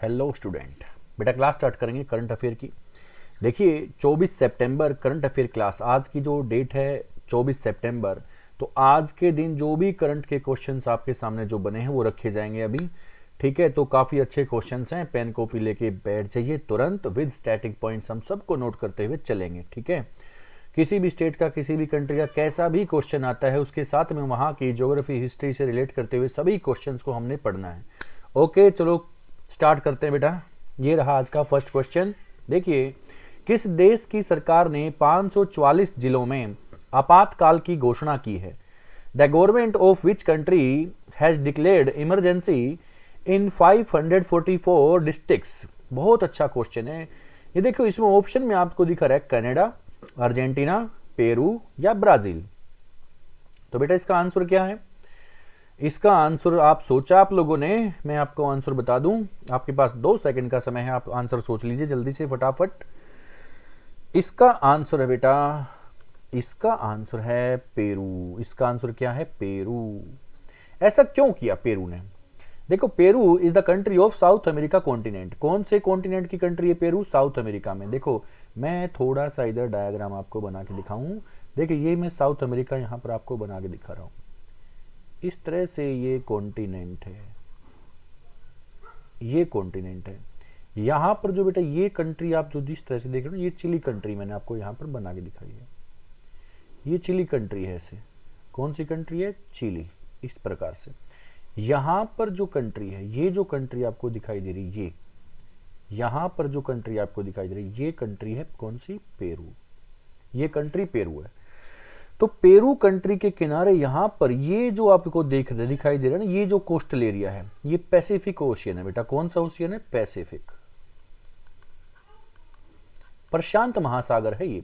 Hello student, बेटा class start करेंगे current affair की। देखिए 24 सितंबर करंट अफेयर क्लास, आज की जो डेट है 24 सितंबर, तो आज के दिन जो भी करंट के क्वेश्चंस आपके सामने जो बने हैं वो रखे जाएंगे अभी। ठीक है, तो काफ़ी अच्छे क्वेश्चंस हैं, पेन कॉपी लेके बैठ जाइए तुरंत, विद स्टैटिक पॉइंट्स हम सबको नोट करते हुए चलेंगे। ठीक है, किसी भी स्टेट का, किसी भी कंट्री का कैसा भी क्वेश्चन आता है उसके साथ में वहाँ की ज्योग्राफी हिस्ट्री से रिलेट करते हुए सभी क्वेश्चंस को हमने पढ़ना है। ओके, चलो स्टार्ट करते हैं बेटा। ये रहा आज का फर्स्ट क्वेश्चन। देखिए, किस देश की सरकार ने 544 जिलों में आपातकाल की घोषणा की है? The government of which country has declared emergency in 544 districts? बहुत अच्छा क्वेश्चन है ये। देखो, इसमें ऑप्शन में आपको दिखा रहा है कनाडा, अर्जेंटीना, पेरू या ब्राजील। तो बेटा इसका आंसर क्या है? इसका आंसर आप सोचा आप लोगों ने, मैं आपको आंसर बता दूं। आपके पास 2 सेकंड का समय है, आप आंसर सोच लीजिए जल्दी से फटाफट। इसका आंसर है बेटा, इसका आंसर है पेरू। इसका आंसर क्या है? पेरू। ऐसा क्यों किया पेरू ने? देखो, Peru is the country of south America continent. कौन से कॉन्टिनेंट की कंट्री है पेरू? साउथ अमेरिका में। देखो, मैं थोड़ा सा इधर डायग्राम आपको बना के दिखाऊं। देखिए, ये मैं साउथ अमेरिका यहां पर आपको बना के दिखा रहा हूं। इस तरह से ये कॉन्टिनेंट है, ये कॉन्टिनेंट है। यहां पर जो बेटा ये कंट्री आप जो जिस तरह से देख रहे हो, ये चिली कंट्री मैंने आपको यहां पर बना के दिखाई है। ये चिली कंट्री है। ऐसे कौन सी कंट्री है? चिली। इस प्रकार से यहां पर जो कंट्री है, ये जो कंट्री आपको दिखाई दे रही, ये यहां पर जो कंट्री आपको दिखाई दे रही, ये कंट्री है कौन सी? पेरू। ये कंट्री पेरू है। तो पेरू कंट्री के किनारे यहां पर ये जो आपको दिखाई दे रहा है ना, ये जो कोस्टल एरिया है, ये पैसिफिक ओशियन है बेटा। कौन सा ओशियन है? पैसिफिक, प्रशांत महासागर है ये।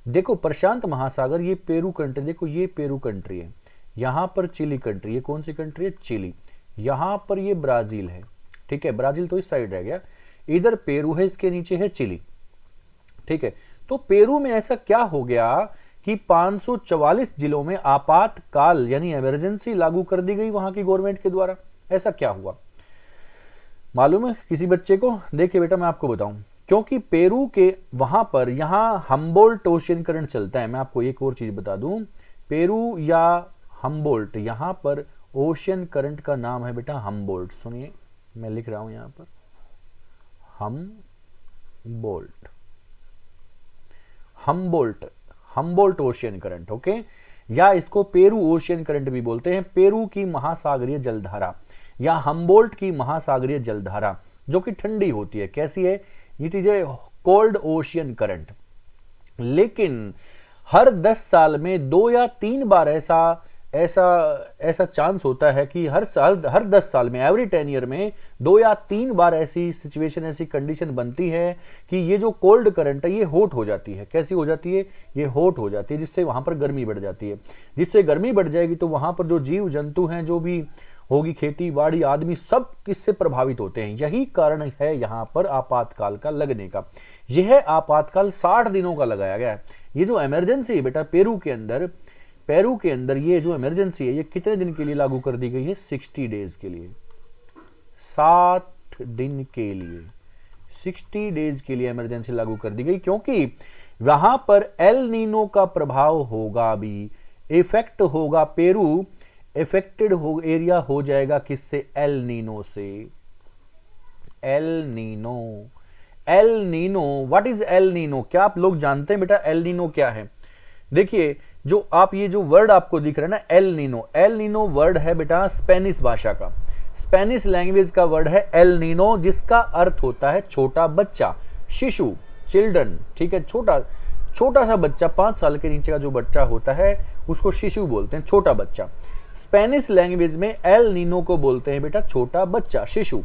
देखो, प्रशांत महासागर, ये पेरू कंट्री, देखो ये पेरू कंट्री है, यहां पर चिली कंट्री, ये कौन सी कंट्री है? चिली। यहां पर ये ब्राजील है। ठीक है, ब्राजील तो इस साइड रह गया, इधर पेरू है, इसके नीचे है चिली। ठीक है, तो पेरू में ऐसा क्या हो गया कि 544 जिलों में आपातकाल यानी इमरजेंसी लागू कर दी गई वहां की गवर्नमेंट के द्वारा? ऐसा क्या हुआ मालूम है किसी बच्चे को? देखिए बेटा, मैं आपको बताऊं, क्योंकि पेरू के वहां पर यहां हम्बोल्ट ओशियन करंट चलता है। मैं आपको एक और चीज बता दूं, पेरू या हम्बोल्ट, यहां पर ओशियन करंट का नाम है बेटा हम्बोल्ट। सुनिए, मैं लिख रहा हूं यहां पर Humboldt, Humboldt, Humboldt ocean current. Okay, या इसको पेरू ओशियन करंट भी बोलते हैं। पेरू की महासागरीय जलधारा या हम्बोल्ट की महासागरीय जलधारा जो कि ठंडी होती है। कैसी है? ये चीजें कोल्ड ओशियन करंट। लेकिन हर 10 साल में 2 या 3 बार ऐसा चांस होता है कि हर 10 साल में, एवरी 10 ईयर में 2 या 3 बार ऐसी सिचुएशन, ऐसी कंडीशन बनती है कि ये जो कोल्ड करंट है ये हॉट हो जाती है। कैसी हो जाती है? ये हॉट हो जाती है, जिससे वहां पर गर्मी बढ़ जाती है। जिससे गर्मी बढ़ जाएगी तो वहां पर जो जीव जंतु हैं, जो भी होगी खेती बाड़ी, आदमी, सब किससे प्रभावित होते हैं। यही कारण है यहां पर आपातकाल का लगने का। यह आपातकाल 60 दिनों का लगाया गया है। ये जो इमरजेंसी है बेटा पेरू के अंदर ये जो इमरजेंसी है, ये कितने दिन के लिए लागू कर दी गई है? 60 डेज के लिए, 60 दिन के लिए, 60 डेज के लिए इमरजेंसी लागू कर दी गई, क्योंकि वहां पर एल नीनो का प्रभाव होगा, भी इफेक्ट होगा। पेरू इफेक्टेड एरिया हो जाएगा किससे? एल नीनो से। El Nino, El Nino, what is El Nino? क्या आप लोग जानते हैं बेटा एल नीनो क्या है? देखिए, जो आप ये जो वर्ड आपको दिख रहा है ना, El Nino, El Nino word है बेटा स्पेनिश भाषा का, स्पेनिश लैंग्वेज का वर्ड है एल नीनो, जिसका अर्थ होता है छोटा बच्चा, शिशु, चिल्ड्रन। ठीक है, छोटा सा बच्चा, 5 साल के नीचे का जो बच्चा होता है उसको शिशु बोलते हैं, छोटा बच्चा। स्पेनिश लैंग्वेज में एल नीनो को बोलते हैं बेटा छोटा बच्चा, शिशु।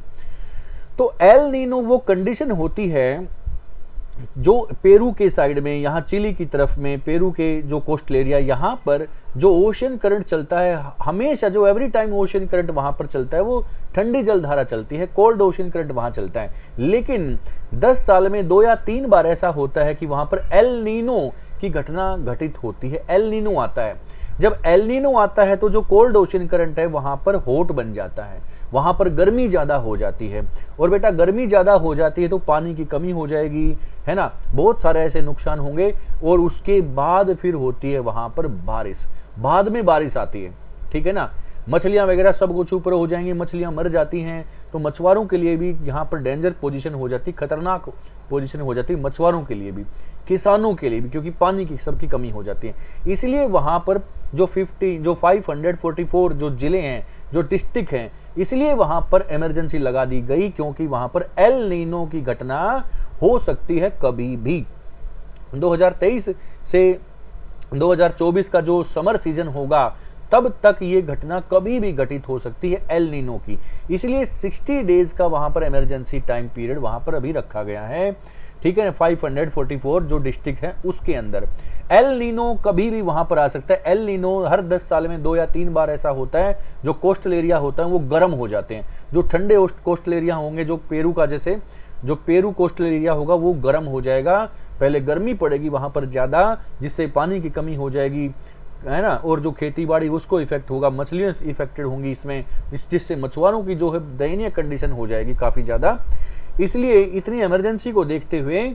तो एल नीनो वो कंडीशन होती है जो पेरू के साइड में, यहाँ चिली की तरफ में, पेरू के जो कोस्टल एरिया, यहाँ पर जो ओशियन करंट चलता है हमेशा, जो एवरी टाइम ओशियन करंट वहाँ पर चलता है, वो ठंडी जलधारा चलती है, कोल्ड ओशियन करंट वहाँ चलता है। लेकिन 10 साल में 2 या 3 बार ऐसा होता है कि वहाँ पर एल नीनो की घटना घटित होती है, एल नीनो आता है। जब एल नीनो आता है तो जो कोल्ड ओशन करंट है वहां पर हॉट बन जाता है, वहां पर गर्मी ज्यादा हो जाती है, और बेटा गर्मी ज्यादा हो जाती है तो पानी की कमी हो जाएगी, है ना, बहुत सारे ऐसे नुकसान होंगे। और उसके बाद फिर होती है वहां पर बारिश, बाद में बारिश आती है, ठीक है ना, मछलियां वगैरह सब कुछ ऊपर हो जाएंगी, मछलियां मर जाती हैं, तो मछुआरों के लिए भी यहाँ पर डेंजर पोजीशन हो जाती, खतरनाक पोजीशन हो जाती है मछुआरों के लिए भी, किसानों के लिए भी, क्योंकि पानी की सबकी कमी हो जाती है। इसलिए वहाँ पर जो 544 जो जिले हैं, जो डिस्ट्रिक्ट हैं, इसलिए वहाँ पर इमरजेंसी लगा दी गई, क्योंकि वहाँ पर एल नीनो की घटना हो सकती है कभी भी। 2023 से 2024 का जो समर सीजन होगा तब तक ये घटना कभी भी घटित हो सकती है एल नीनो की, इसलिए 60 डेज का वहां पर इमरजेंसी टाइम पीरियड वहां पर अभी रखा गया है, ठीक है। 544 जो डिस्ट्रिक्ट है उसके अंदर एल नीनो कभी भी वहां पर आ सकता है। एल नीनो हर 10 साल में 2 या 3 बार ऐसा होता है, जो कोस्टल एरिया होता है वो गर्म हो जाते हैं, जो ठंडे कोस्टल एरिया होंगे, जो पेरू का जैसे जो पेरू कोस्टल एरिया होगा वो गर्म हो जाएगा, पहले गर्मी पड़ेगी वहां पर ज्यादा, जिससे पानी की कमी हो जाएगी, है ना, और जो खेती बाड़ी उसको इफेक्ट होगा, मछलियां इफेक्टेड होंगी इसमें, जिससे मछुआरों की जो है दयनीय कंडीशन हो जाएगी काफ़ी ज़्यादा। इसलिए इतनी इमरजेंसी को देखते हुए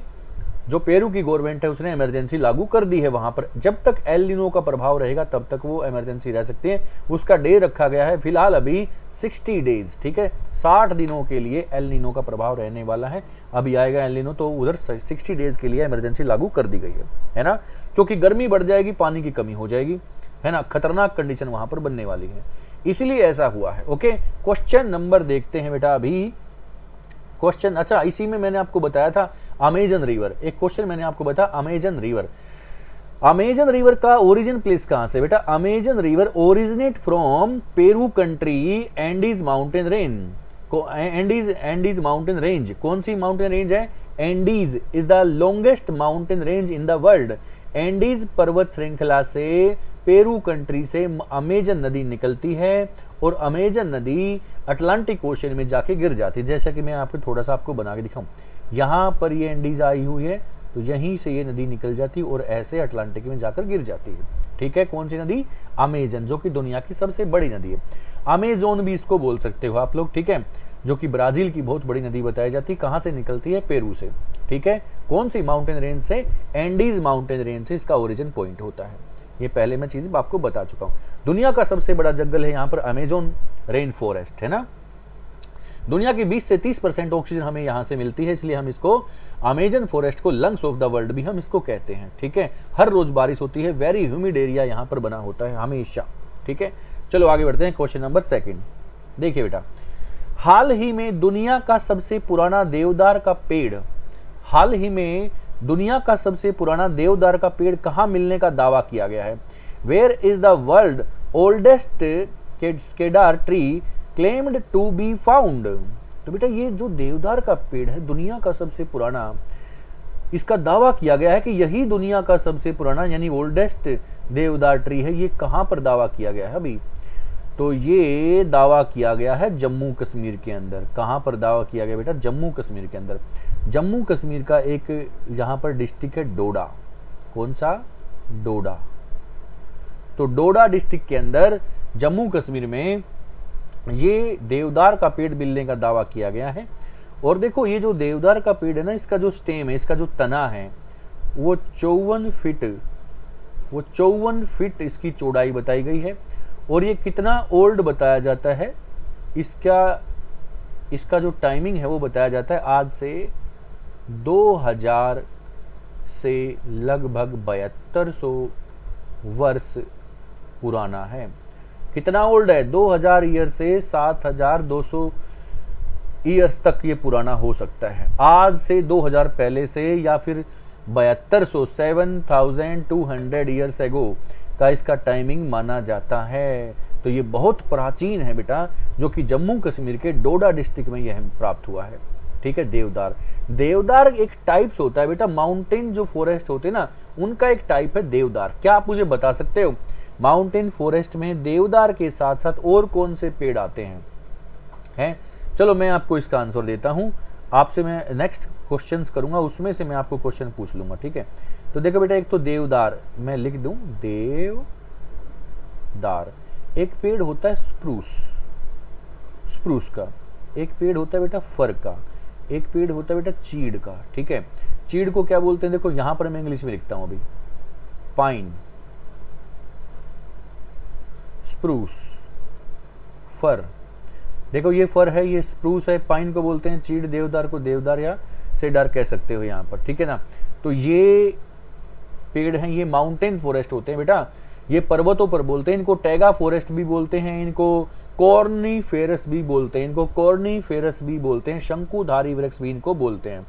जो पेरू की गवर्नमेंट है उसने इमरजेंसी लागू कर दी है वहां पर। जब तक एल नीनो का प्रभाव रहेगा तब तक वो इमरजेंसी रह सकती है। उसका डे रखा गया है फिलहाल अभी 60 डेज, ठीक है, 60 दिनों के लिए एल नीनो का प्रभाव रहने वाला है। अभी आएगा एल नीनो तो उधर 60 डेज के लिए इमरजेंसी लागू कर दी गई है ना, क्योंकि गर्मी बढ़ जाएगी, पानी की कमी हो जाएगी, है ना, खतरनाक कंडीशन वहां पर बनने वाली है, इसलिए ऐसा हुआ है। ओके, क्वेश्चन नंबर देखते हैं बेटा अभी। क्वेश्चन, अच्छा इसी में मैंने आपको बताया था अमेजन रिवर, एक क्वेश्चन मैंने आपको बताया अमेजन रिवर। अमेजन रिवर का ओरिजिन प्लेस कहां से बेटा? Amazon river originate from Peru country Andes mountain range को, एंडीज माउंटेन रेंज, कौन सी माउंटेन रेंज है? Andes is the longest mountain range in the world. Andes पर्वत श्रृंखला से पेरू कंट्री से अमेजन नदी निकलती है, और अमेजन नदी अटलांटिक ओशन में जाके गिर जाती है। जैसा कि मैं आपको थोड़ा सा आपको बना के दिखाऊं, यहाँ पर ये एंडीज आई हुई है, तो यहीं से ये नदी निकल जाती और ऐसे अटलांटिक में जाकर गिर जाती है, ठीक है। कौन सी नदी? अमेजन, जो कि दुनिया की सबसे बड़ी नदी है। अमेजोन भी इसको बोल सकते हो आप लोग, ठीक है, जो कि ब्राजील की बहुत बड़ी नदी बताई जाती है। कहाँ से निकलती है? पेरू से, ठीक है। कौन सी माउंटेन रेंज से? एंडीज माउंटेन रेंज से इसका ओरिजिन पॉइंट होता है। ये पहले मैं चीज आपको बता चुका हूं। दुनिया का सबसे बड़ा जंगल है यहाँ पर अमेजोन रेन फॉरेस्ट, है ना। दुनिया की 20 से 30% ऑक्सीजन हमें यहाँ से मिलती है, इसलिए हम इसको अमेजन फॉरेस्ट को लंग्स ऑफ द वर्ल्ड भी हम इसको कहते हैं, ठीक है। हर रोज बारिश होती है, वेरी ह्यूमिड एरिया यहाँ पर बना होता है हमेशा, ठीक है। चलो आगे बढ़ते हैं, क्वेश्चन नंबर 2। देखिए बेटा, हाल ही में दुनिया का सबसे पुराना देवदार का पेड़, हाल ही में दुनिया का सबसे पुराना देवदार का पेड़ कहाँ मिलने का दावा किया गया है? Where is the world oldest cedar tree claimed to be found. तो बेटा ये जो देवदार का पेड़ है दुनिया का सबसे पुराना, इसका दावा किया गया है कि यही दुनिया का सबसे पुराना यानी ओल्डेस्ट देवदार ट्री है। ये कहाँ पर दावा किया गया है अभी? तो ये दावा किया गया है जम्मू कश्मीर के अंदर। कहाँ पर दावा किया गया बेटा? जम्मू कश्मीर के अंदर। जम्मू कश्मीर का एक यहाँ पर डिस्ट्रिक्ट है डोडा। कौन सा? डोडा। तो डोडा डिस्ट्रिक्ट के अंदर जम्मू कश्मीर में ये देवदार का पेड़ मिलने का दावा किया गया है। और देखो ये जो देवदार का पेड़ है ना, इसका जो स्टेम है, इसका जो तना है, वो 54 फीट इसकी चौड़ाई बताई गई है। और ये कितना ओल्ड बताया जाता है, इसका जो टाइमिंग है वो बताया जाता है आज से 2000 से लगभग 7200 वर्ष पुराना है। कितना ओल्ड है? 2000 ईयर से 7200 ईयर्स तक ये पुराना हो सकता है। आज से 2000 पहले से, या फिर 7200 7200 ईयर्स एगो का इसका टाइमिंग माना जाता है। तो ये बहुत प्राचीन है बेटा, जो कि जम्मू कश्मीर के डोडा डिस्ट्रिक्ट में यह प्राप्त हुआ है, ठीक है। देवदार, देवदार एक टाइप्स होता है बेटा, माउंटेन जो फॉरेस्ट होते हैं ना उनका एक टाइप है देवदार। क्या आप मुझे बता सकते हो माउंटेन फॉरेस्ट में देवदार के साथ साथ और कौन से पेड़ आते हैं? चलो मैं आपको इसका आंसर देता हूं। आपसे मैं नेक्स्ट क्वेश्चंस करूंगा, उसमें से मैं आपको क्वेश्चन पूछ लूंगा, ठीक है। तो देखो बेटा, एक तो देवदार, मैं लिख दूं देवदार। एक पेड़ होता है स्प्रूस, स्प्रूस का। एक पेड़ होता है बेटा फर का। एक पेड़ होता है बेटा चीड़ का। ठीक है, चीड़ को क्या बोलते हैं, देखो यहां पर मैं इंग्लिश में लिखता हूं अभी, पाइन, स्प्रूस, फर। देखो ये फर है, ये स्प्रूस है, पाइन को बोलते हैं, चीड़ देवदार को देवदार या सेडार कह सकते हो यहाँ पर। ठीक है ना, तो ये पेड़ हैं, ये माउंटेन फॉरेस्ट होते हैं बेटा, ये पर्वतों पर बोलते हैं, इनको टैगा फॉरेस्ट भी बोलते हैं, इनको कॉर्नीफेरस भी बोलते हैं, इनको कॉर्नीफेरस भी बोलते हैं, शंकुधारी वृक्ष भी इनको बोलते हैं।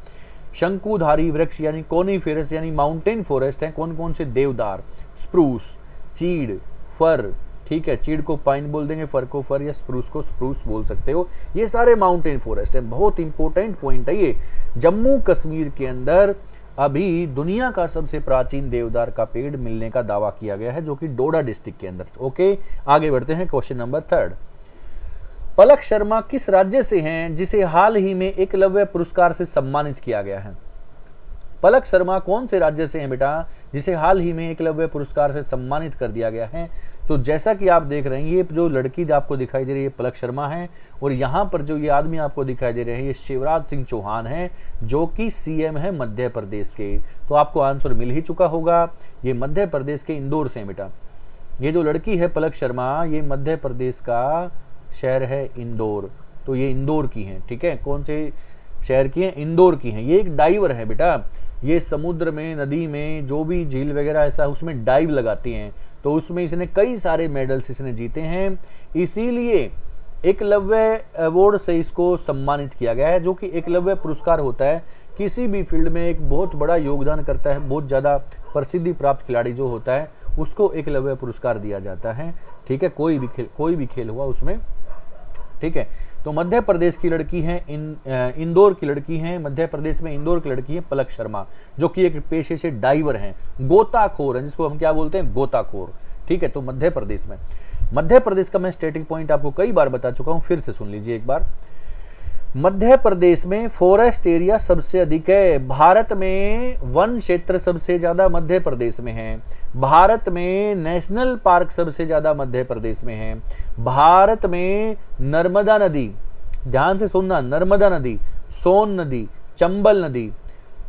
शंकुधारी वृक्ष यानी कॉर्नीफेरस यानी माउंटेन फॉरेस्ट है कौन कौन से, देवदार, स्प्रूस, चीड़, फर। ठीक है, चीड़ को पाइन बोल देंगे, फर को फर या स्प्रूस को स्प्रूस बोल सकते हो। ये सारे माउंटेन फॉरेस्ट है। बहुत इंपॉर्टेंट पॉइंट है ये। जम्मू कश्मीर के अंदर अभी दुनिया का सबसे प्राचीन देवदार का पेड़ मिलने का दावा किया गया है, जो कि डोडा डिस्ट्रिक्ट के अंदर। ओके, आगे बढ़ते हैं। Question number 3। पलक शर्मा किस राज्य से हैं जिसे हाल ही में एकलव्य पुरस्कार से सम्मानित किया गया है? पलक शर्मा कौन से राज्य से हैं बेटा जिसे हाल ही में एकलव्य पुरस्कार से सम्मानित कर दिया गया है? तो जैसा कि आप देख रहे हैं, ये जो लड़की आपको दिखाई दे रही है पलक शर्मा है, और यहाँ पर जो ये आदमी आपको दिखाई दे रहे हैं ये शिवराज सिंह चौहान है, जो कि सीएम है मध्य प्रदेश के। तो आपको आंसर मिल ही चुका होगा, ये मध्य प्रदेश के इंदौर से हैं बेटा। ये जो लड़की है पलक शर्मा, ये मध्य प्रदेश का शहर है इंदौर, तो ये इंदौर की हैं। ठीक है, कौन से शहर की हैं? इंदौर की हैं। ये एक डाइवर है बेटा, ये समुद्र में, नदी में, जो भी झील वगैरह ऐसा उसमें डाइव लगाती हैं, तो उसमें इसने कई सारे मेडल्स इसने जीते हैं, इसीलिए एकलव्य अवार्ड से इसको सम्मानित किया गया है। जो कि एकलव्य पुरस्कार होता है, किसी भी फील्ड में एक बहुत बड़ा योगदान करता है, बहुत ज़्यादा प्रसिद्धि प्राप्त खिलाड़ी जो होता है उसको एकलव्य पुरस्कार दिया जाता है। ठीक है, कोई भी खेल हुआ उसमें। ठीक है, तो मध्य प्रदेश की लड़की है, इंदौर की लड़की है, मध्य प्रदेश में इंदौर की लड़की है पलक शर्मा, जो कि एक पेशे से डाइवर हैं, गोताखोर हैं, जिसको हम क्या बोलते हैं, गोताखोर। ठीक है, तो मध्य प्रदेश में, मध्य प्रदेश का मैं स्टैटिक पॉइंट आपको कई बार बता चुका हूं, फिर से सुन लीजिए एक बार। मध्य प्रदेश में फॉरेस्ट एरिया सबसे अधिक है। भारत में वन क्षेत्र सबसे ज्यादा मध्य प्रदेश में है। भारत में नेशनल पार्क सबसे ज्यादा मध्य प्रदेश में है। भारत में नर्मदा नदी, ध्यान से सुनना, नर्मदा नदी, सोन नदी, चंबल नदी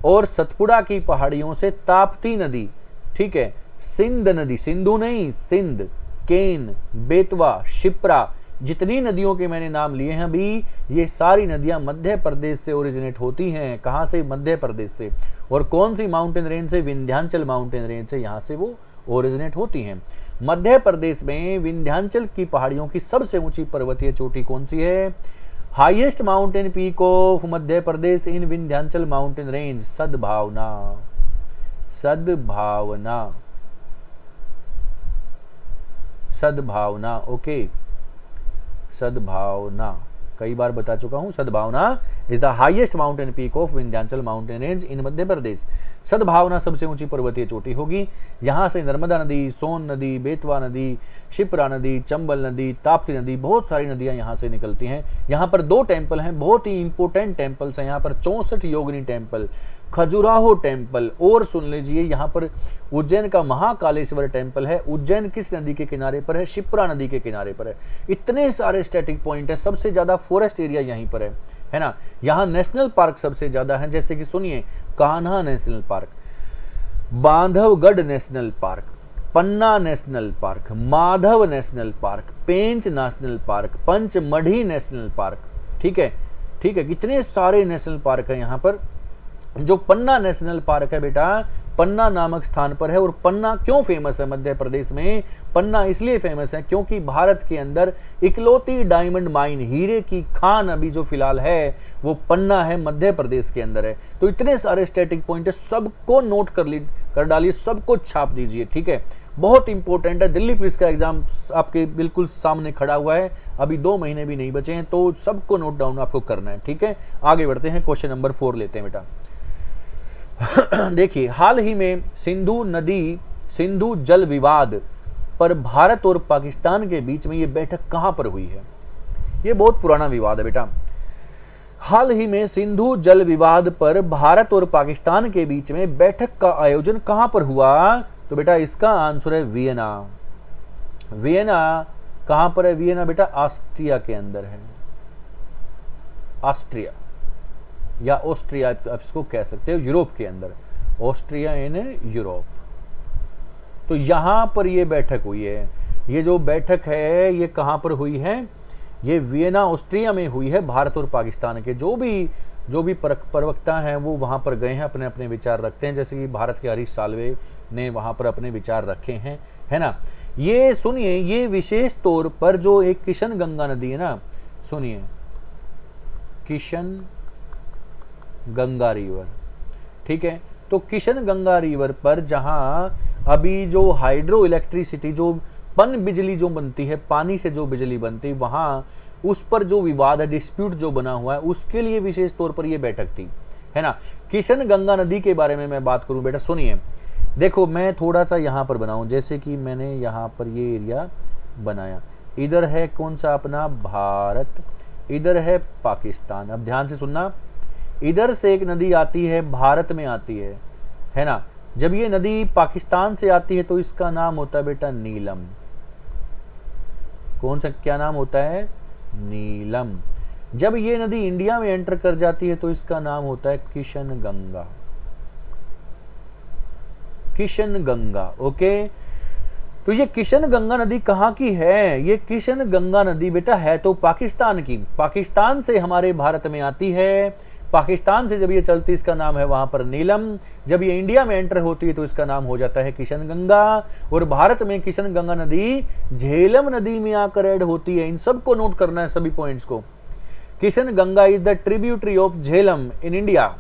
और सतपुड़ा की पहाड़ियों से ताप्ती नदी, ठीक है, सिंध नदी, सिंधु नहीं, सिंध, केन, बेतवा, शिप्रा, जितनी नदियों के मैंने नाम लिए हैं अभी, ये सारी नदियां मध्य प्रदेश से ओरिजिनेट होती हैं। कहां से? मध्य प्रदेश से। और कौन सी माउंटेन रेंज से? विंध्याचल माउंटेन रेंज से, यहां से वो ओरिजिनेट होती हैं। मध्य प्रदेश में विंध्याचल की पहाड़ियों की सबसे ऊंची पर्वतीय चोटी कौन सी है? Highest mountain peak of Madhya Pradesh in Vindhyachal mountain range, सद्भावना, सद्भावना, सद्भावना। ओके, सद्भावना, कई बार बता चुका हूं, Sadbhavna is the highest mountain peak of Vindhyachal mountain range in Madhya Pradesh. Sadbhavna सबसे ऊंची पर्वतीय चोटी होगी। यहां से नर्मदा नदी, सोन नदी, बेतवा नदी, शिप्रा नदी, चंबल नदी, ताप्ती नदी, बहुत सारी नदियां यहां से निकलती हैं। यहां पर 2 टेम्पल हैं, बहुत ही इंपोर्टेंट टेम्पल्स हैं। यहां पर 64 योगिनी टेम्पल, खजुराहो टेम्पल, और सुन लीजिए यहां पर उज्जैन का महाकालेश्वर टेम्पल है। उज्जैन किस नदी के किनारे पर है? शिप्रा नदी के किनारे पर है। इतने सारे स्टैटिक पॉइंट है, सबसे ज्यादा फॉरेस्ट एरिया यहीं पर है ना। यहाँ नेशनल पार्क सबसे ज्यादा है, जैसे कि सुनिए, Kanha national park, Bandhavgarh national park, Panna national park, Madhav national park, Pench national park, Pachmarhi national park. ठीक है, ठीक है, कितने सारे नेशनल पार्क है यहाँ पर। जो पन्ना नेशनल पार्क है बेटा, पन्ना नामक स्थान पर है। और पन्ना क्यों फेमस है मध्य प्रदेश में? पन्ना इसलिए फेमस है क्योंकि भारत के अंदर इकलौती डायमंड माइन, हीरे की खान अभी जो फिलहाल है वो पन्ना है, मध्य प्रदेश के अंदर है। तो इतने सारे स्टैटिक पॉइंट है, सबको नोट कर डालिए, सबको छाप दीजिए। ठीक है, बहुत इंपॉर्टेंट है। दिल्ली पुलिस का एग्जाम आपके बिल्कुल सामने खड़ा हुआ है, अभी 2 महीने भी नहीं बचे हैं, तो सबको नोट डाउन आपको करना है। ठीक है, आगे बढ़ते हैं, क्वेश्चन नंबर 4 लेते हैं बेटा। देखिए, हाल ही में सिंधु जल विवाद पर भारत और पाकिस्तान के बीच में ये बैठक कहां पर हुई है? ये बहुत पुराना विवाद है बेटा। हाल ही में सिंधु जल विवाद पर भारत और पाकिस्तान के बीच में बैठक का आयोजन कहां पर हुआ? तो बेटा इसका आंसर है वियना। वियना कहां पर है? वियना बेटा ऑस्ट्रिया के अंदर है, ऑस्ट्रिया या ऑस्ट्रिया आप इसको कह सकते हो, यूरोप के अंदर, ऑस्ट्रिया इन यूरोप। तो यहां पर ये बैठक हुई है। ये जो बैठक है ये कहां पर हुई है? ये वियना ऑस्ट्रिया में हुई है। भारत और पाकिस्तान के जो भी प्रवक्ता हैं वो वहां पर गए हैं, अपने अपने विचार रखते हैं। जैसे कि भारत के हरीश साल्वे ने वहां पर अपने विचार रखे हैं, है ना। ये सुनिए, ये विशेष तौर पर जो एक किशन गंगा नदी है ना, सुनिए, किशन गंगा रिवर, ठीक है। तो किशन गंगा रिवर पर जहां अभी जो हाइड्रो इलेक्ट्रिसिटी, जो पन बिजली जो बनती है, पानी से जो बिजली बनती है, वहां उस पर जो विवाद है, डिस्प्यूट जो बना हुआ है, उसके लिए विशेष तौर पर यह बैठक थी, है ना। किशन गंगा नदी के बारे में मैं बात करूं बेटा, सुनिए, देखो मैं थोड़ा सा यहां पर बनाऊं, जैसे कि मैंने यहां पर ये एरिया बनाया, इधर है कौन सा अपना भारत, इधर है पाकिस्तान। अब ध्यान से सुनना, इधर से एक नदी आती है, भारत में आती है ना। जब ये नदी पाकिस्तान से आती है तो इसका नाम होता है बेटा नीलम। कौन सा, क्या नाम होता है? नीलम। जब ये नदी इंडिया में एंटर कर जाती है तो इसका नाम होता है किशन गंगा, किशन गंगा। ओके, तो ये किशन गंगा नदी कहां की है? ये किशन गंगा नदी बेटा है तो पाकिस्तान की, पाकिस्तान से हमारे भारत में आती है। पाकिस्तान से जब ये चलती इसका नाम है वहां पर नीलम। जब ये इंडिया में एंटर होती है तो इसका नाम हो जाता है किशन गंगा। और भारत में किशन गंगा नदी झेलम नदी में आकर ऐड होती है। इन सब को नोट करना है, सभी पॉइंट्स को। Kishan Ganga is the tributary of Jhelum in India.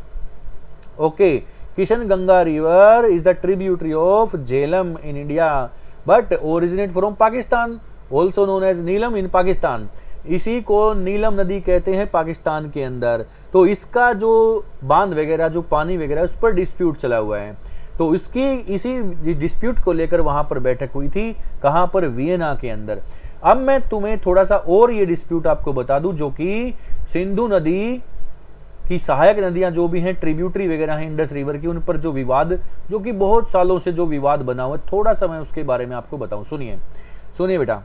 Okay, Kishan Ganga river is the tributary of Jhelum in India but originate from Pakistan, also known as Neelam in Pakistan. इसी को नीलम नदी कहते हैं पाकिस्तान के अंदर। तो इसका जो बांध वगैरह, जो पानी वगैरह, उस पर डिस्प्यूट चला हुआ है। तो इसी डिस्प्यूट को लेकर वहां पर बैठक हुई थी, कहां पर? वियना के अंदर। अब मैं तुम्हें थोड़ा सा और ये डिस्प्यूट आपको बता दूं, जो कि सिंधु नदी की सहायक नदियां जो भी हैं, ट्रिब्यूटरी वगैरह हैं इंडस रिवर की, उन पर जो विवाद, जो कि बहुत सालों से जो विवाद बना हुआ है, थोड़ा सा मैं उसके बारे में आपको बताऊं। सुनिए बेटा,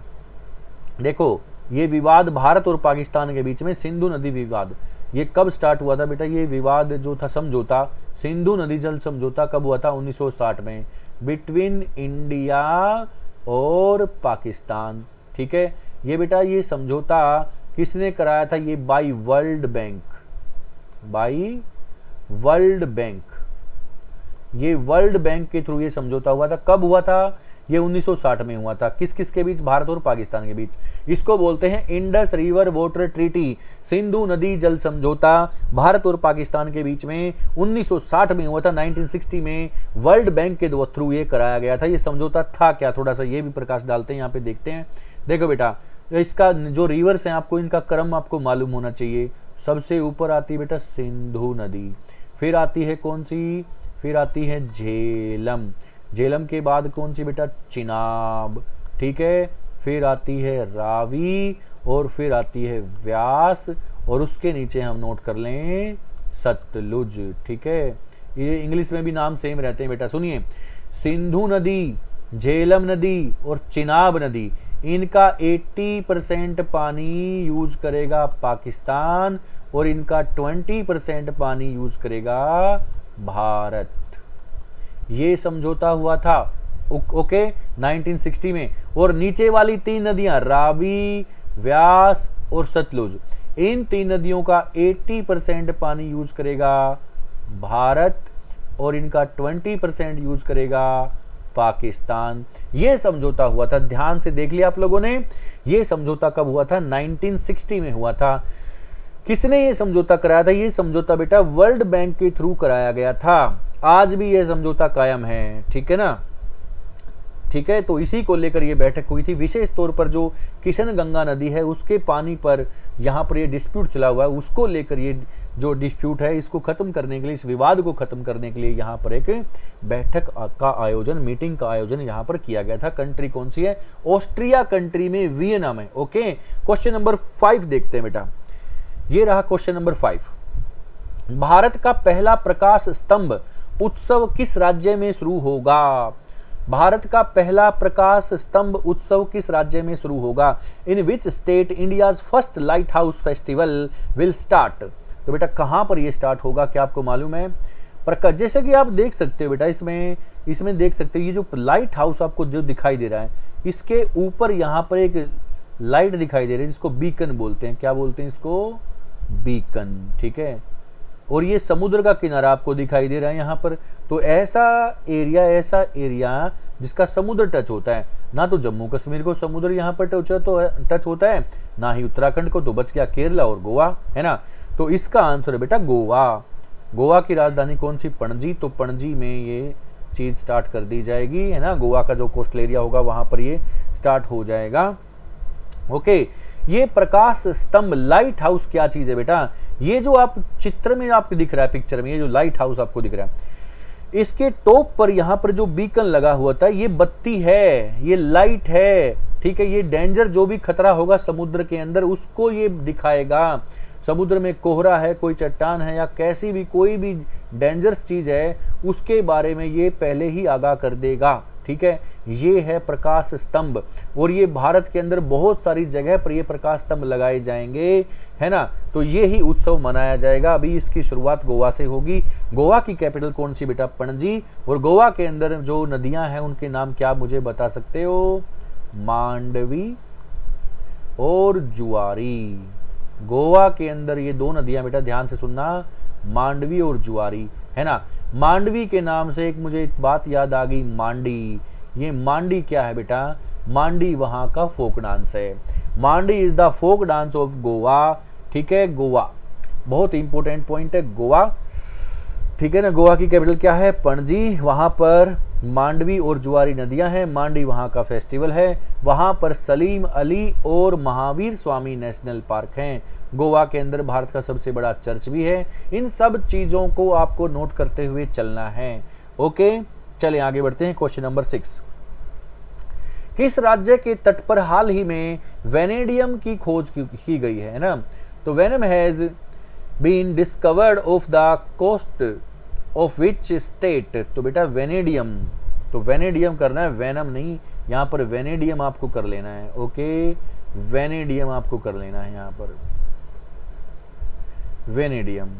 देखो ये विवाद भारत और पाकिस्तान के बीच में, सिंधु नदी विवाद, ये कब स्टार्ट हुआ था बेटा? ये विवाद जो था, समझौता, सिंधु नदी जल समझौता कब हुआ था? 1960 में, बिटवीन इंडिया और पाकिस्तान, ठीक है। ये बेटा ये समझौता किसने कराया था? ये by world bank, by world bank. ये वर्ल्ड बैंक के थ्रू ये समझौता हुआ था। कब हुआ था? ये 1960 में हुआ था। किस किस के बीच? भारत और पाकिस्तान के बीच। इसको बोलते हैं Indus river water treaty, Sindhu नदी जल समझौता भारत और पाकिस्तान के बीच में 1960 में हुआ था। 1960 में वर्ल्ड बैंक के थ्रू ये कराया गया था। ये समझौता था क्या? थोड़ा सा ये भी प्रकाश डालते हैं, यहाँ पे देखते हैं। देखो बेटा, इसका जो रिवर्स है, आपको इनका क्रम आपको मालूम होना चाहिए। सबसे ऊपर आती है बेटा सिंधु नदी, फिर आती है कौन सी? फिर आती है झेलम, झेलम के बाद कौन सी बेटा? चिनाब, ठीक है। फिर आती है रावी और फिर आती है व्यास, और उसके नीचे हम नोट कर लें सतलुज, ठीक है। ये इंग्लिश में भी नाम सेम रहते हैं बेटा। सुनिए, सिंधु नदी, झेलम नदी और चिनाब नदी, इनका 80% पानी यूज करेगा पाकिस्तान और इनका 20% पानी यूज करेगा भारत। ये समझौता हुआ था ओके 1960 में। और नीचे वाली 3 नदियां रावी, व्यास और सतलुज, इन 3 नदियों का 80% पानी यूज करेगा भारत और इनका 20% यूज करेगा पाकिस्तान। ये समझौता हुआ था, ध्यान से देख लिया आप लोगों ने। ये समझौता कब हुआ था? 1960 में हुआ था। किसने ये समझौता कराया था? ये समझौता बेटा वर्ल्ड बैंक के थ्रू कराया गया था। आज भी ये समझौता कायम है, ठीक है ना, ठीक है। तो इसी को लेकर ये बैठक हुई थी। विशेष तौर पर जो किशन गंगा नदी है उसके पानी पर यहाँ पर ये डिस्प्यूट चला हुआ है, उसको लेकर ये जो डिस्प्यूट है इसको खत्म करने के लिए, इस विवाद को खत्म करने के लिए यहाँ पर एक बैठक का आयोजन, मीटिंग का आयोजन यहाँ पर किया गया था। कंट्री कौन सी है? ऑस्ट्रिया कंट्री में, वियना में। ओके, क्वेश्चन नंबर 5 देखते हैं बेटा। ये रहा क्वेश्चन नंबर 5। भारत का पहला प्रकाश स्तंभ उत्सव किस राज्य में शुरू होगा? भारत का पहला प्रकाश स्तंभ उत्सव किस राज्य में शुरू होगा? In which state India's first lighthouse festival will start? तो बेटा कहाँ पर ये स्टार्ट होगा, क्या आपको मालूम है? प्रकाश, जैसे कि आप देख सकते हो बेटा, इसमें देख सकते हो ये जो लाइट हाउस आपको जो दिखाई दे रहा है, इसके ऊपर यहाँ पर एक लाइट दिखाई दे रही है जिसको बीकन बोलते हैं। क्या बोलते हैं इसको? बीकन, ठीक है। और ये समुद्र का किनारा आपको दिखाई दे रहा है यहाँ पर। तो ऐसा एरिया जिसका समुद्र टच होता है, ना तो जम्मू कश्मीर को समुद्र यहाँ पर टच होता है, ना ही उत्तराखंड को, तो बच गया केरला और गोवा, है ना। तो इसका आंसर है बेटा गोवा। गोवा की राजधानी कौन सी? पणजी। तो पणजी में ये चीज स्टार्ट कर दी जाएगी, है ना। गोवा का जो कोस्टल एरिया होगा वहां पर ये स्टार्ट हो जाएगा। ओके, ये प्रकाश स्तंभ लाइट हाउस क्या चीज है बेटा? ये जो आप चित्र में आपको दिख रहा है, पिक्चर में ये जो लाइट हाउस आपको दिख रहा है, इसके टॉप पर यहाँ पर जो बीकन लगा हुआ था, ये बत्ती है, ये लाइट है, ठीक है। ये डेंजर जो भी खतरा होगा समुद्र के अंदर उसको ये दिखाएगा। समुद्र में कोहरा है, कोई चट्टान है, या कैसी भी कोई भी डेंजरस चीज है, उसके बारे में ये पहले ही आगाह कर देगा, ठीक है। ये है प्रकाश स्तंभ, और ये भारत के अंदर बहुत सारी जगह पर ये प्रकाश स्तंभ लगाए जाएंगे, है ना। तो ये ही उत्सव मनाया जाएगा। अभी इसकी शुरुआत गोवा से होगी। गोवा की कैपिटल कौन सी बेटा? पणजी। और गोवा के अंदर जो नदियां हैं उनके नाम क्या मुझे बता सकते हो? मांडवी और जुआरी। गोवा के अंदर ये दो नदियां बेटा ध्यान से सुनना, मांडवी और जुआरी, है ना। मांडवी के नाम से एक मुझे बात याद आ गई, मांडी। ये मांडी क्या है बेटा? मांडी वहां का फोक डांस है। Mandi is the folk dance of Goa, ठीक है। गोवा बहुत इंपॉर्टेंट पॉइंट है, गोवा, ठीक है ना। गोवा की कैपिटल क्या है? पणजी। वहां पर मांडवी और जुआरी नदियां हैं। मांडी वहां का फेस्टिवल है। वहां पर सलीम अली और महावीर स्वामी नेशनल पार्क हैं। गोवा के अंदर भारत का सबसे बड़ा चर्च भी है। इन सब चीजों को आपको नोट करते हुए चलना है। ओके, चलिए आगे बढ़ते हैं। क्वेश्चन नंबर 6, किस राज्य के तट पर हाल ही में वेनेडियम की खोज की गई है ना? तो venom has been discovered off the coast of which state? तो बेटा वेनेडियम, तो वेनेडियम करना है, वेनम नहीं, यहाँ पर वेनेडियम आपको कर लेना है। ओके, वेनेडियम आपको कर लेना है यहाँ पर, वेनेडियम।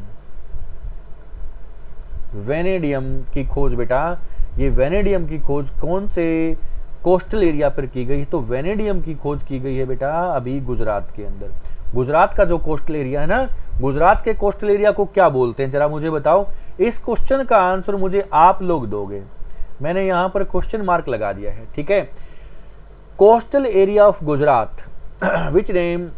वेनेडियम की खोज बेटा, ये वेनेडियम की खोज कौन से कोस्टल एरिया पर की गई? तो वेनेडियम की खोज की गई है बेटा अभी गुजरात के अंदर। गुजरात का जो कोस्टल एरिया है ना, गुजरात के कोस्टल एरिया को क्या बोलते हैं जरा मुझे बताओ। इस क्वेश्चन का आंसर मुझे आप लोग दोगे। मैंने यहां पर क्वेश्चन मार्क लगा दिया है, ठीक है। Coastal area of Gujarat, which name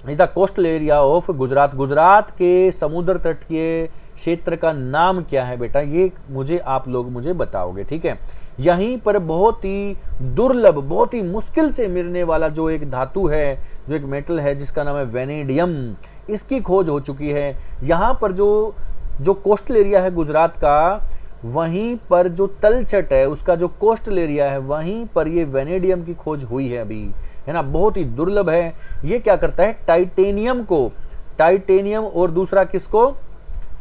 is the coastal area of Gujarat? Gujarat के समुद्र तट के क्षेत्र का नाम क्या है बेटा? ये मुझे आप लोग मुझे बताओगे, ठीक है। यहीं पर बहुत ही दुर्लभ, बहुत ही मुश्किल से मिलने वाला जो एक धातु है, जो एक मेटल है जिसका नाम है वेनेडियम, इसकी खोज हो चुकी है। यहाँ पर जो कोस्टल एरिया है गुजरात का, वहीं पर जो तलछट है उसका जो कोस्टल एरिया है, वहीं पर ये वेनेडियम की खोज हुई है अभी, है ना। बहुत ही दुर्लभ है। ये क्या करता है? टाइटेनियम को, टाइटेनियम और दूसरा किसको?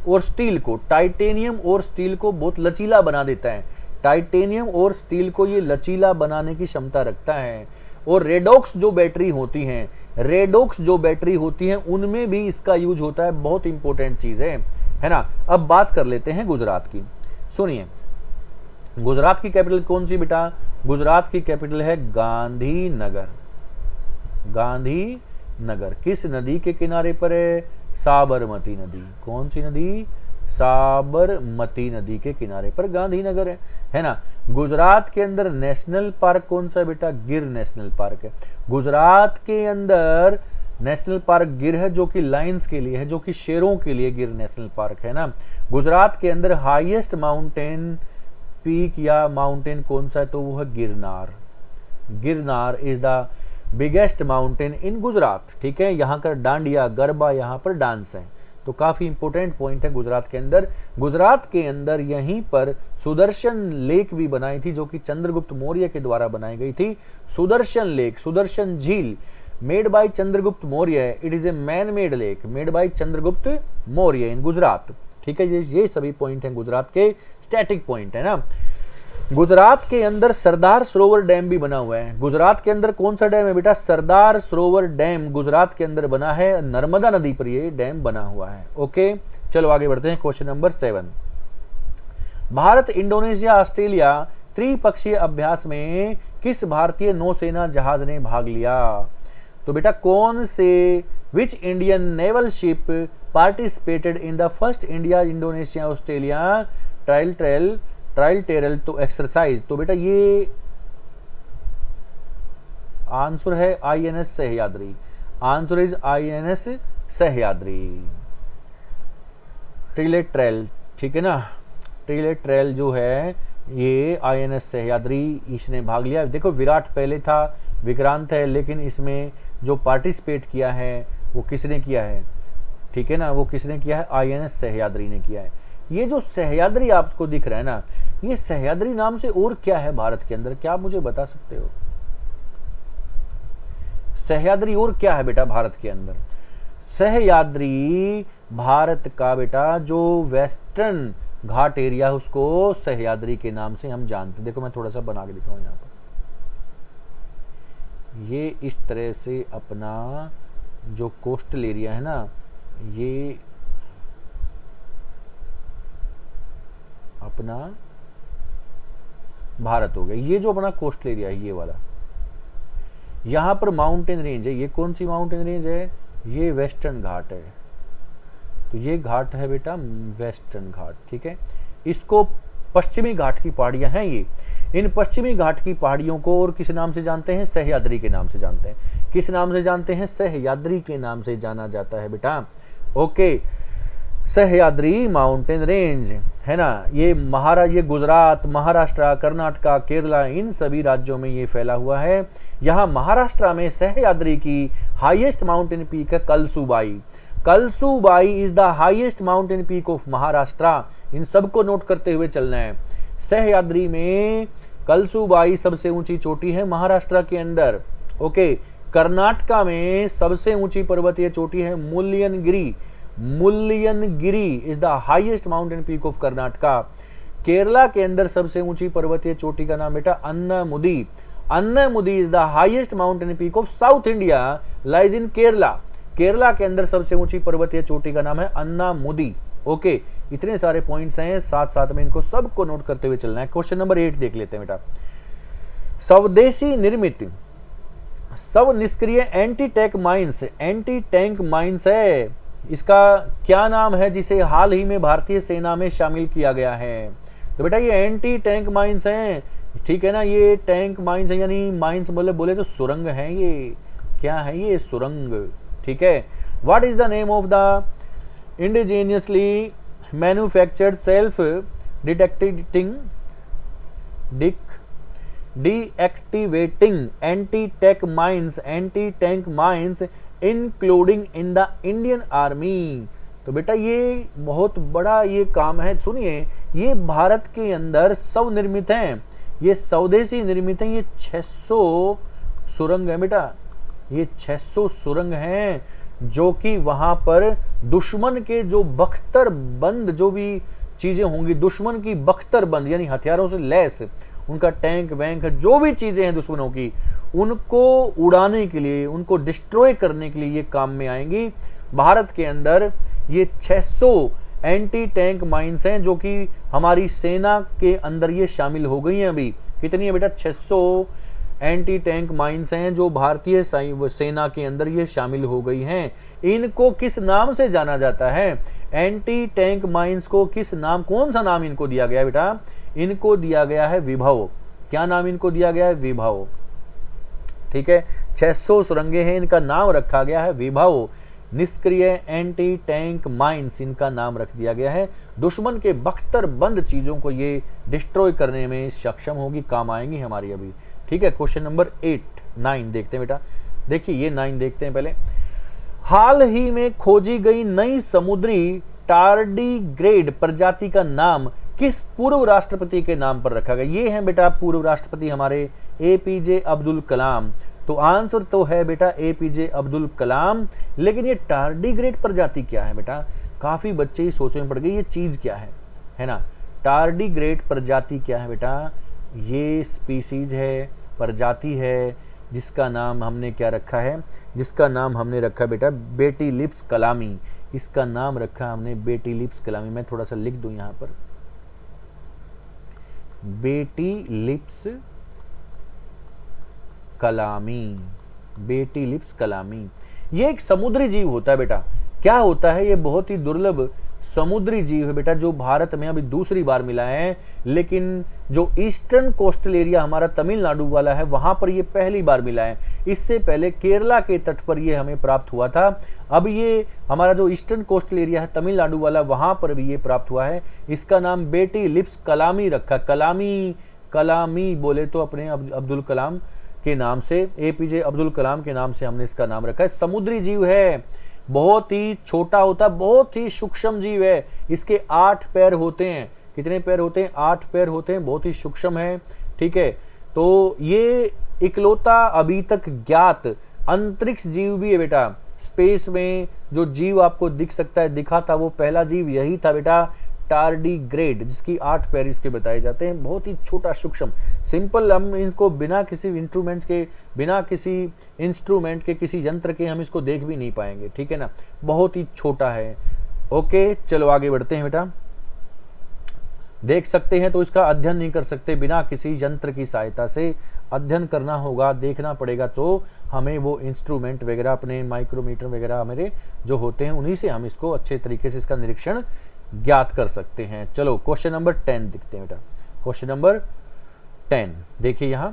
और स्टील को। टाइटेनियम और स्टील को बहुत लचीला बना देता है। टाइटेनियम और स्टील को ये लचीला बनाने की क्षमता रखता है। और रेडॉक्स जो बैटरी होती हैं, रेडॉक्स जो बैटरी होती हैं उनमें भी इसका यूज होता है। बहुत इंपॉर्टेंट चीज है ना। अब बात कर लेते हैं गुजरात की। सुनिए, गुजरात की कैपिटल कौन सी बेटा? गुजरात की कैपिटल है गांधीनगर। गांधीनगर किस नदी के किनारे पर है? साबरमती नदी। कौन सी नदी? साबरमती नदी के किनारे पर गांधीनगर है ना। गुजरात के अंदर नेशनल पार्क कौन सा बेटा? गिर नेशनल पार्क है। गुजरात के अंदर नेशनल पार्क गिर है, जो कि लायंस के लिए है, जो कि शेरों के लिए गिर नेशनल पार्क है ना। गुजरात के अंदर हाईएस्ट माउंटेन पीक या माउंटेन कौन सा है? तो वो है Girnar. Girnar is the biggest mountain in Gujarat, ठीक है। यहाँ का डांडिया गरबा यहाँ पर डांस है। तो काफी इंपोर्टेंट पॉइंट है गुजरात के अंदर। गुजरात के अंदर यहीं पर सुदर्शन लेक भी बनाई थी, जो कि चंद्रगुप्त मौर्य के द्वारा बनाई गई थी। सुदर्शन लेक, सुदर्शन झील, made by Chandragupta Maurya. It is a man made lake made by Chandragupta Maurya in Gujarat, ठीक है। ये सभी पॉइंट हैं गुजरात के, स्टैटिक पॉइंट है ना। गुजरात के अंदर सरदार सरोवर डैम भी बना हुआ है। गुजरात के अंदर कौन सा डैम है बेटा? सरदार सरोवर डैम गुजरात के अंदर बना है, नर्मदा नदी पर ये डैम बना हुआ है। ओके, चलो आगे बढ़ते हैं। Question number 7, Bharat Indonesia Australia त्रिपक्षीय अभ्यास में किस भारतीय नौसेना जहाज ने भाग लिया? तो बेटा कौन से which Indian naval ship participated in the first India Indonesia Australia trial तो एक्सरसाइज? तो बेटा ये आंसर है INS Sahyadri. Answer is INS Sahyadri. Trial, ठीक है ना, ट्रायल जो है ये INS सह्याद्री इसने भाग लिया। देखो विराट पहले था, विक्रांत है, लेकिन इसमें जो पार्टिसिपेट किया है वो किसने किया है? ठीक है ना, वो किसने किया है? INS सह्याद्री ने किया है। ये जो सह्याद्री आपको दिख रहा है ना, ये सह्याद्री नाम से और क्या है भारत के अंदर? क्या आप मुझे बता सकते हो? सह्याद्री और क्या है बेटा भारत के अंदर? सह्याद्री भारत का बेटा जो वेस्टर्न घाट एरिया है उसको सह्याद्री के नाम से हम जानते हैं। देखो मैं थोड़ा सा बना के दिखाऊं यहाँ पर। ये इस तरह से अपना जो कोस्टल एरिया है ना, ये अपना भारत हो गया। ये जो अपना कोस्टल एरिया है ये वाला, यहां पर माउंटेन रेंज है। ये कौन सी माउंटेन रेंज है? ये वेस्टर्न घाट है। तो ये घाट है बेटा वेस्टर्न घाट, ठीक है। इसको पश्चिमी घाट की पहाड़ियां हैं ये। इन पश्चिमी घाट की पहाड़ियों को और किस नाम से जानते हैं? सह्याद्री के नाम से जानते हैं। किस नाम से जानते हैं? सह्याद्री के नाम से जाना जाता है बेटा। ओके, सह्याद्री माउंटेन रेंज है ना, ये गुजरात, महाराष्ट्र, कर्नाटका, केरला, इन सभी राज्यों में ये फैला हुआ है। यहाँ महाराष्ट्र में सह्याद्री की हाईएस्ट माउंटेन पीक है Kalsubai. Kalsubai is the highest mountain peak of Maharashtra. इन सबको नोट करते हुए चलना है। सह्याद्री में कलसुबाई सबसे ऊंची चोटी है महाराष्ट्र के अंदर। ओके, कर्नाटका में सबसे ऊंची पर्वतीय चोटी है Mullayanagiri. Mullayanagiri is the highest mountain peak of Karnataka. Kerala के अंदर सबसे ऊंची पर्वतीय चोटी का नाम बेटा Anamudi. Anamudi is the highest mountain peak of south India lies in Kerala. Kerala के अंदर सबसे ऊंची पर्वतीय चोटी का नाम है अन्नामुदी। ओके, इतने सारे पॉइंट्स हैं, साथ साथ में इनको सबको नोट करते हुए चलना है। क्वेश्चन नंबर 8 देख लेते हैं बेटा। स्वदेशी निर्मित स्व निष्क्रिय एंटी टैंक माइंस है, इसका क्या नाम है जिसे हाल ही में भारतीय सेना में शामिल किया गया है? तो बेटा ये एंटी टैंक माइंस हैं, ठीक है ना। ये टैंक माइंस है, यानी माइंस बोले तो सुरंग है। ये क्या है? ये सुरंग, ठीक है। What is the name of the indigenously manufactured self detecting deactivating anti tank mines including in the Indian army? तो बेटा ये बहुत बड़ा ये काम है। सुनिए, ये भारत के अंदर स्वनिर्मित हैं, ये स्वदेशी निर्मित हैं। ये 600 सुरंग है बेटा। ये 600 सुरंग हैं जो कि वहां पर दुश्मन के जो बख्तर बंद जो भी चीजें होंगी, दुश्मन की बख्तर बंद यानी हथियारों से लैस उनका टैंक वैंक जो भी चीजें हैं दुश्मनों की, उनको उड़ाने के लिए, उनको डिस्ट्रॉय करने के लिए ये काम में आएंगी। भारत के अंदर ये 600 एंटी टैंक माइंस हैं जो कि हमारी सेना के अंदर ये शामिल हो गई हैं। अभी कितनी है बेटा? 600 एंटी टैंक माइंस हैं जो भारतीय सेना के अंदर ये शामिल हो गई हैं। इनको किस नाम से जाना जाता है? एंटी टैंक माइंस को किस नाम, कौन सा नाम इनको दिया गया बेटा? इनको दिया गया है विभव। क्या नाम इनको दिया गया है? विभव, ठीक है। 600 सुरंगें हैं, इनका नाम रखा गया है विभव। निष्क्रिय एंटी टैंक माइंस इनका नाम रख दिया गया है। दुश्मन के बख्तर बंद चीजों को ये डिस्ट्रॉय करने में सक्षम होगी, काम आएंगी हमारी अभी, ठीक है। क्वेश्चन नंबर 9 देखते हैं बेटा। देखिए ये 9 देखते हैं पहले। हाल ही में खोजी गई नई समुद्री टार्डीग्रेड प्रजाति का नाम किस पूर्व राष्ट्रपति के नाम पर रखा गया? ये हैं बेटा पूर्व राष्ट्रपति हमारे APJ अब्दुल कलाम। तो आंसर तो है बेटा APJ अब्दुल कलाम। लेकिन ये टार्डीग्रेड प्रजाति क्या है बेटा? काफी बच्चे ही सोचने में पड़ गए ये चीज क्या है ना। टार्डीग्रेड प्रजाति क्या है बेटा? ये स्पीसीज है, प्रजाति है, जिसका नाम हमने क्या रखा है, जिसका नाम हमने रखा बेटा बेटिलिप्स कलामी। इसका नाम रखा हमने बेटिलिप्स कलामी। मैं थोड़ा सा लिख दूं यहां पर, बेटिलिप्स कलामी, बेटिलिप्स कलामी। ये एक समुद्री जीव होता है बेटा। क्या होता है, ये बहुत ही दुर्लभ समुद्री जीव है बेटा, जो भारत में अभी दूसरी बार मिला है, लेकिन जो ईस्टर्न कोस्टल एरिया हमारा तमिलनाडु वाला है वहां पर ये पहली बार मिला है। इससे पहले केरला के तट पर ये हमें प्राप्त हुआ था। अब ये हमारा जो ईस्टर्न कोस्टल एरिया है तमिलनाडु वाला, वहां पर भी ये प्राप्त हुआ है। इसका नाम बेटिलिप्स कलामी रखा। कलामी, कलामी बोले तो अपने अब्दुल कलाम के नाम से, एपीजे अब्दुल कलाम के नाम से हमने इसका नाम रखा है। समुद्री जीव है, बहुत ही छोटा होता है, बहुत ही सूक्ष्म जीव है। इसके 8 पैर होते हैं। कितने पैर होते हैं? 8 पैर होते हैं। बहुत ही सूक्ष्म है, ठीक है। तो ये इकलौता अभी तक ज्ञात अंतरिक्ष जीव भी है बेटा। स्पेस में जो जीव आपको दिख सकता है, दिखा था, वो पहला जीव यही था बेटा, टार्डीग्रेड, जिसकी 8 पैर इसके बताए जाते हैं। बहुत ही छोटा सूक्ष्म, सिंपल। हम इनको बिना किसी इंस्ट्रूमेंट के, बिना किसी इंस्ट्रूमेंट के, किसी यंत्र के हम इसको देख भी नहीं पाएंगे, ठीक है ना। बहुत ही छोटा है। ओके, चलो आगे बढ़ते हैं बेटा। देख सकते हैं तो इसका अध्ययन नहीं कर सकते, बिना किसी यंत्र की सहायता से अध्ययन करना होगा, देखना पड़ेगा। तो हमें वो इंस्ट्रूमेंट वगैरह, अपने माइक्रोमीटर वगैरह हमारे जो होते हैं, उन्हीं से हम इसको अच्छे तरीके से इसका निरीक्षण ज्ञात कर सकते हैं। चलो क्वेश्चन नंबर 10 देखते हैं बेटा। क्वेश्चन नंबर 10 देखिए यहां,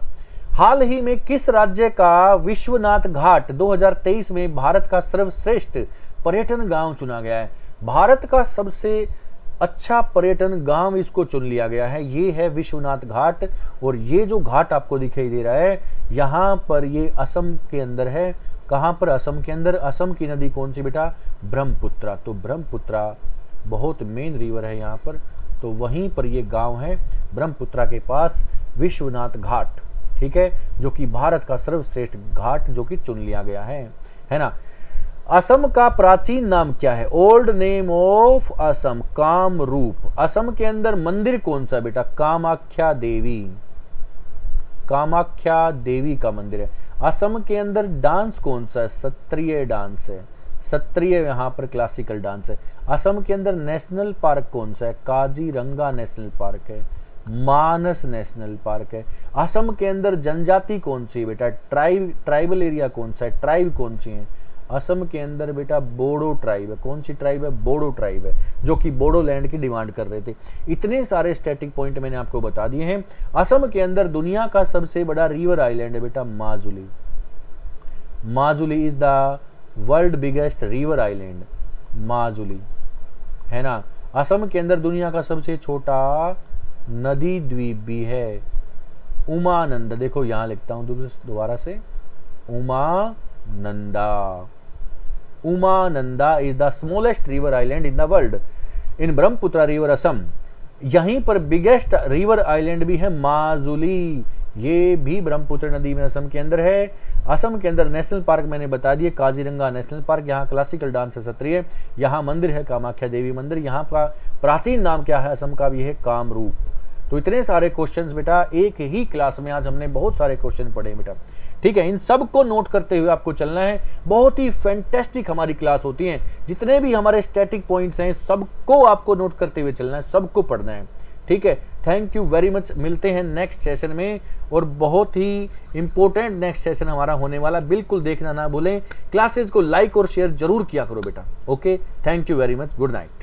हाल ही में किस राज्य का विश्वनाथ घाट 2023 में भारत का सर्वश्रेष्ठ पर्यटन गांव चुना गया है? भारत का सबसे अच्छा पर्यटन गांव इसको चुन लिया गया है। ये है विश्वनाथ घाट। और ये जो घाट आपको दिखाई दे रहा है, यहां पर ये असम के अंदर है। कहां पर? असम के अंदर। असम की नदी कौन सी बेटा? ब्रह्मपुत्रा। तो ब्रह्मपुत्रा बहुत मेन रिवर है यहाँ पर, तो वहीं पर ये गांव है ब्रह्मपुत्रा के पास, विश्वनाथ घाट, ठीक है, जो कि भारत का सर्वश्रेष्ठ घाट जो कि चुन लिया गया है ना। असम का प्राचीन नाम क्या है? Old name of Assam, Kamrup. Assam के अंदर मंदिर कौन सा बेटा? कामाख्या देवी, कामाख्या देवी का मंदिर है। असम के अंदर डांस कौन सा है? सत्रिय डांस है। सत्रिय यहाँ पर क्लासिकल डांस है। असम के अंदर नेशनल पार्क कौन सा है? काजीरंगा नेशनल पार्क है, मानस नेशनल पार्क है। असम के अंदर जनजाति कौन सी है बेटा? ट्राइबल एरिया कौन सा है? ट्राइब कौन सी है? असम के अंदर बेटा बोडो ट्राइब है। कौन सी ट्राइब है? बोडो ट्राइब है, जो कि बोडो लैंड की डिमांड कर रहे थे। इतने सारे स्टैटिक पॉइंट मैंने आपको बता दिए हैं। असम के अंदर दुनिया का सबसे बड़ा रिवर आइलैंड है बेटा Majuli. Majuli is the world biggest river island, Majuli, है ना। असम के अंदर दुनिया का सबसे छोटा नदी द्वीप भी है, उमानंद। देखो यहां लिखता हूं दोबारा से, Umananda. Umananda is the smallest river island in the world. In Brahmaputra river Assam, यहीं पर बिगेस्ट रिवर आइलैंड भी है माजुली। ये भी ब्रह्मपुत्र नदी में असम के अंदर है। असम के अंदर नेशनल पार्क मैंने बता दिए, काजीरंगा नेशनल पार्क। यहाँ क्लासिकल डांस है सत्रिय। यहाँ मंदिर है कामाख्या देवी मंदिर। यहाँ का प्राचीन नाम क्या है असम का? भी है कामरूप। तो इतने सारे क्वेश्चंस बेटा एक ही क्लास में आज हमने बहुत सारे क्वेश्चन पढ़े बेटा, ठीक है। इन सब को नोट करते हुए आपको चलना है। बहुत ही फैंटेस्टिक हमारी क्लास होती है। जितने भी हमारे स्टैटिक पॉइंट्स हैं सबको आपको नोट करते हुए चलना है, सबको पढ़ना है, ठीक है। Thank you very much. मिलते हैं नेक्स्ट सेशन में, और बहुत ही इंपॉर्टेंट नेक्स्ट सेशन हमारा होने वाला, बिल्कुल देखना ना भूलें। क्लासेस को लाइक और शेयर जरूर किया करो बेटा। Okay, thank you very much. Good night.